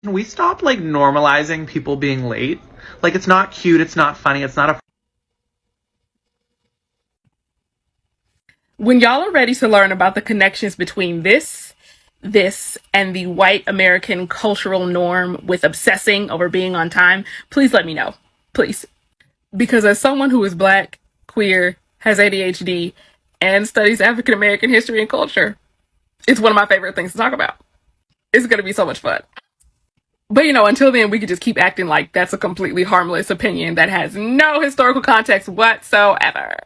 Can we stop like normalizing people being late? Like it's not cute, it's not funny, it's not a When y'all are ready to learn about the connections between this, and the white American cultural norm with obsessing over being on time, please let me know. Please. Because as someone who is black, queer, has ADHD, and studies African American history and culture, it's one of my favorite things to talk about. It's going to be so much fun. But until then, we could just keep acting like that's a completely harmless opinion that has no historical context whatsoever.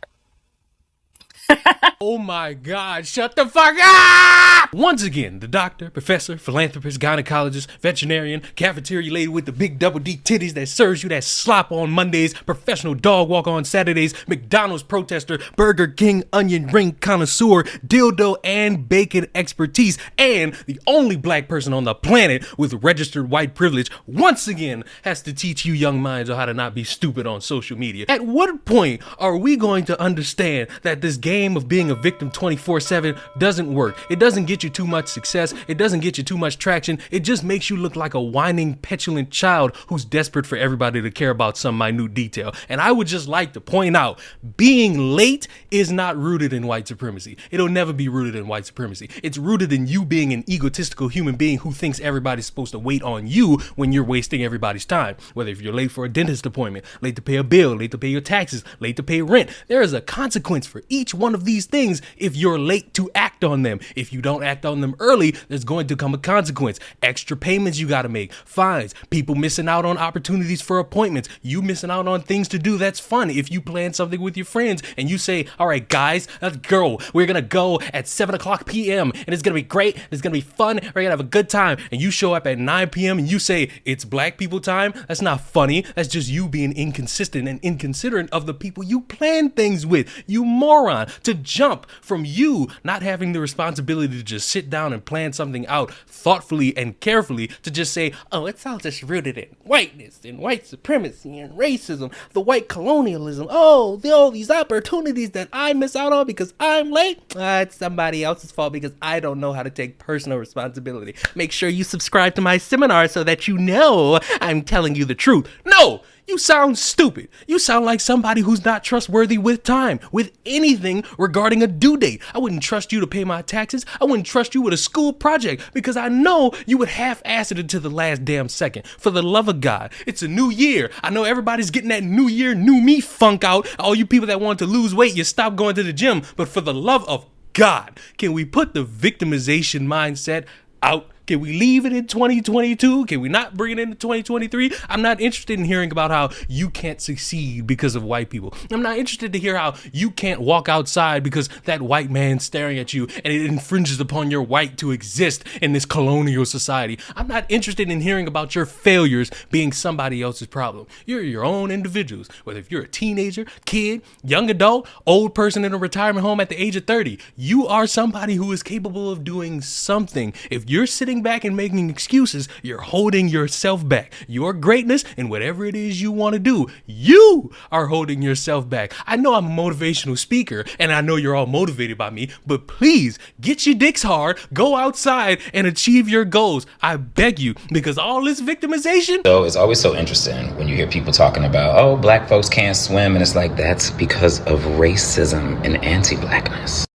Oh my God, shut the fuck up! Once again, the doctor, professor, philanthropist, gynecologist, veterinarian, cafeteria lady with the big double D titties that serves you that slop on Mondays, professional dog walk on Saturdays, McDonald's protester, Burger King onion ring connoisseur, dildo and bacon expertise, and the only black person on the planet with registered white privilege, once again has to teach you young minds on how to not be stupid on social media. At what point are we going to understand that this game of being a victim 24/7 doesn't work? It doesn't get you too much success. It doesn't get you too much traction. It just makes you look like a whining, petulant child who's desperate for everybody to care about some minute detail. And I would just like to point out, being late is not rooted in white supremacy. It'll never be rooted in white supremacy. It's rooted in you being an egotistical human being who thinks everybody's supposed to wait on you when you're wasting everybody's time. Whether if you're late for a dentist appointment, late to pay a bill, late to pay your taxes, late to pay rent, there is a consequence for each one of these things if you're late to act on them. If you don't act on them early, there's going to come a consequence. Extra payments you got to make, fines, people missing out on opportunities for appointments, you missing out on things to do that's fun. If you plan something with your friends and you say, all right, guys, let's go. We're going to go at 7 o'clock p.m. and it's going to be great. It's going to be fun. We're going to have a good time. And you show up at 9 p.m. and you say, it's black people time. That's not funny. That's just you being inconsistent and inconsiderate of the people you plan things with. You moron. To jump from you not having the responsibility to just sit down and plan something out thoughtfully and carefully to just say, oh, it's all just rooted in whiteness and white supremacy and racism, the white colonialism. Oh, all these opportunities that I miss out on because I'm late. It's somebody else's fault because I don't know how to take personal responsibility. Make sure you subscribe to my seminar so that you know I'm telling you the truth. No! You sound stupid. You sound like somebody who's not trustworthy with time, with anything regarding a due date. I wouldn't trust you to pay my taxes. I wouldn't trust you with a school project because I know you would half-ass it until the last damn second. For the love of God, it's a new year. I know everybody's getting that new year, new me funk out. All you people that want to lose weight, you stop going to the gym. But for the love of God, can we put the victimization mindset out? Can we leave it in 2022? Can we not bring it into 2023? I'm not interested in hearing about how you can't succeed because of white people. I'm not interested to hear how you can't walk outside because that white man's staring at you and it infringes upon your right to exist in this colonial society. I'm not interested in hearing about your failures being somebody else's problem. You're your own individuals. Whether if you're a teenager, kid, young adult, old person in a retirement home at the age of 30, you are somebody who is capable of doing something. If you're sitting back and making excuses, you're holding yourself back. Your greatness and whatever it is you want to do, you are holding yourself back. I know I'm a motivational speaker and I know you're all motivated by me, but please get your dicks hard, go outside and achieve your goals. I beg you, because all this victimization. So it's always so interesting when you hear people talking about, oh, black folks can't swim. And it's like, that's because of racism and anti-blackness.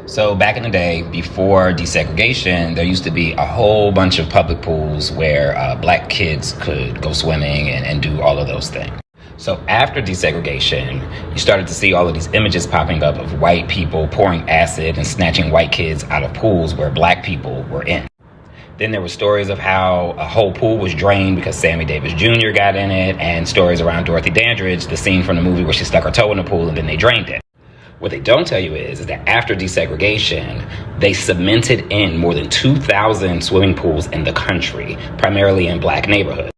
So back in the day, before desegregation, there used to be a whole bunch of public pools where black kids could go swimming and do all of those things. So after desegregation, you started to see all of these images popping up of white people pouring acid and snatching white kids out of pools where black people were in. Then there were stories of how a whole pool was drained because Sammy Davis Jr. got in it, and stories around Dorothy Dandridge, the scene from the movie where she stuck her toe in the pool and then they drained it. What they don't tell you is that after desegregation, they cemented in more than 2,000 swimming pools in the country, primarily in black neighborhoods.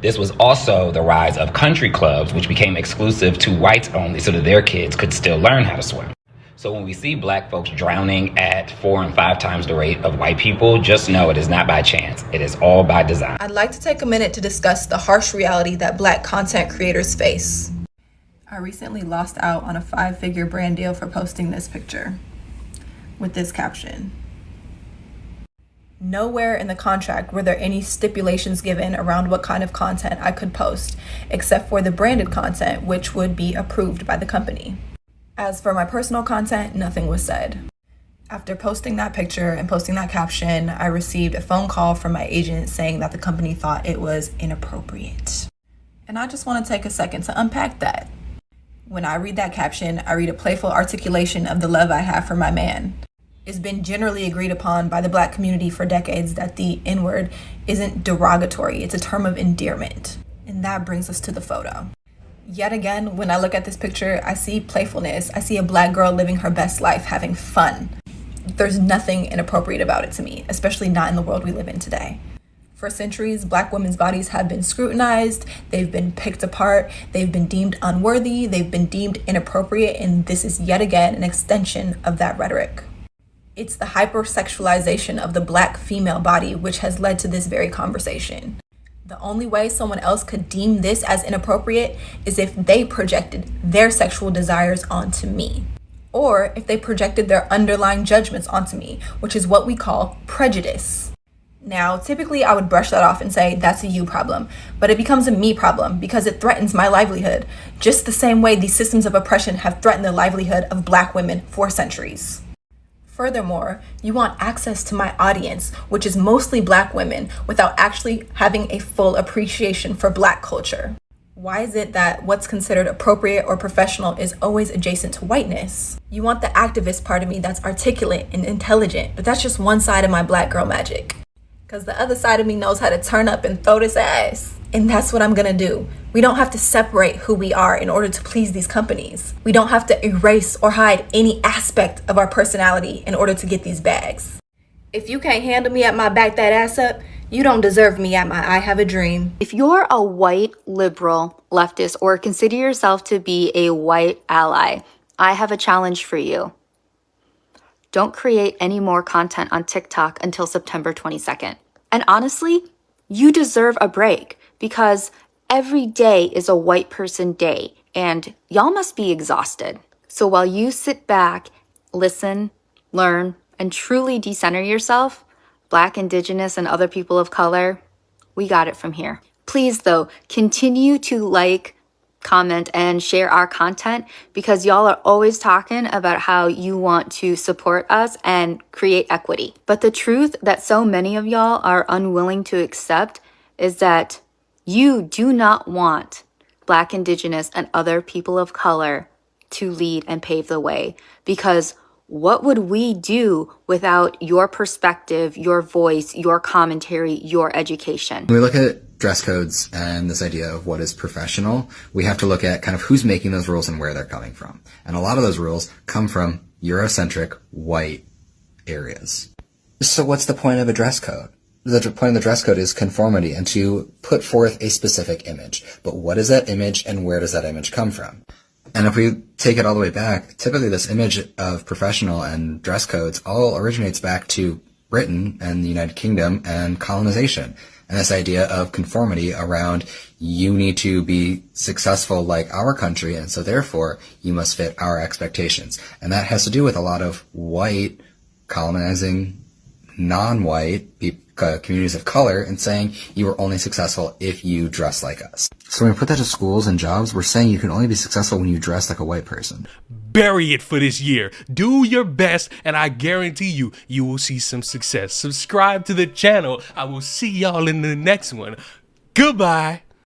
This was also the rise of country clubs, which became exclusive to whites only so that their kids could still learn how to swim. So when we see black folks drowning at 4 and 5 times the rate of white people, just know it is not by chance. It is all by design. I'd like to take a minute to discuss the harsh reality that black content creators face. I recently lost out on a 5-figure brand deal for posting this picture with this caption: Nowhere in the contract were there any stipulations given around what kind of content I could post, except for the branded content, which would be approved by the company. As for my personal content, nothing was said. After posting that picture and posting that caption, I received a phone call from my agent saying that the company thought it was inappropriate. And I just want to take a second to unpack that. When I read that caption, I read a playful articulation of the love I have for my man. It's been generally agreed upon by the Black community for decades that the N-word isn't derogatory, it's a term of endearment. And that brings us to the photo. Yet again, when I look at this picture, I see playfulness. I see a Black girl living her best life, having fun. There's nothing inappropriate about it to me, especially not in the world we live in today. For centuries, Black women's bodies have been scrutinized, they've been picked apart, they've been deemed unworthy, they've been deemed inappropriate, and this is yet again an extension of that rhetoric. It's the hypersexualization of the Black female body which has led to this very conversation. The only way someone else could deem this as inappropriate is if they projected their sexual desires onto me, or if they projected their underlying judgments onto me, which is what we call prejudice. Now, typically I would brush that off and say that's a you problem, but it becomes a me problem because it threatens my livelihood, just the same way these systems of oppression have threatened the livelihood of Black women for centuries. Furthermore, you want access to my audience, which is mostly Black women, without actually having a full appreciation for Black culture. Why is it that what's considered appropriate or professional is always adjacent to whiteness? You want the activist part of me that's articulate and intelligent, but that's just one side of my Black girl magic. Because the other side of me knows how to turn up and throw this ass. And that's what I'm gonna do. We don't have to separate who we are in order to please these companies. We don't have to erase or hide any aspect of our personality in order to get these bags. If you can't handle me at my back that ass up, you don't deserve me at my I have a dream. If you're a white liberal leftist or consider yourself to be a white ally, I have a challenge for you. Don't create any more content on TikTok until September 22nd. And honestly, you deserve a break because every day is a white person day and y'all must be exhausted. So while you sit back, listen, learn, and truly decenter yourself, Black, Indigenous, and other people of color, we got it from here. Please, though, continue to like, comment, and share our content because y'all are always talking about how you want to support us and create equity. But the truth that so many of y'all are unwilling to accept is that you do not want Black, Indigenous, and other people of color to lead and pave the way because what would we do without your perspective, your voice, your commentary, your education? When we look at dress codes and this idea of what is professional, we have to look at kind of who's making those rules and where they're coming from. And a lot of those rules come from Eurocentric white areas. So what's the point of a dress code? The point of the dress code is conformity and to put forth a specific image. But what is that image and where does that image come from? And if we take it all the way back, typically this image of professional and dress codes all originates back to Britain and the United Kingdom and colonization. And this idea of conformity around you need to be successful like our country, and so therefore you must fit our expectations. And that has to do with a lot of white colonizing non-white communities of color and saying you are only successful if you dress like us. So when we put that to schools and jobs, we're saying you can only be successful when you dress like a white person. Bury it for this year. Do your best, and I guarantee you, you will see some success. Subscribe to the channel. I will see y'all in the next one. Goodbye.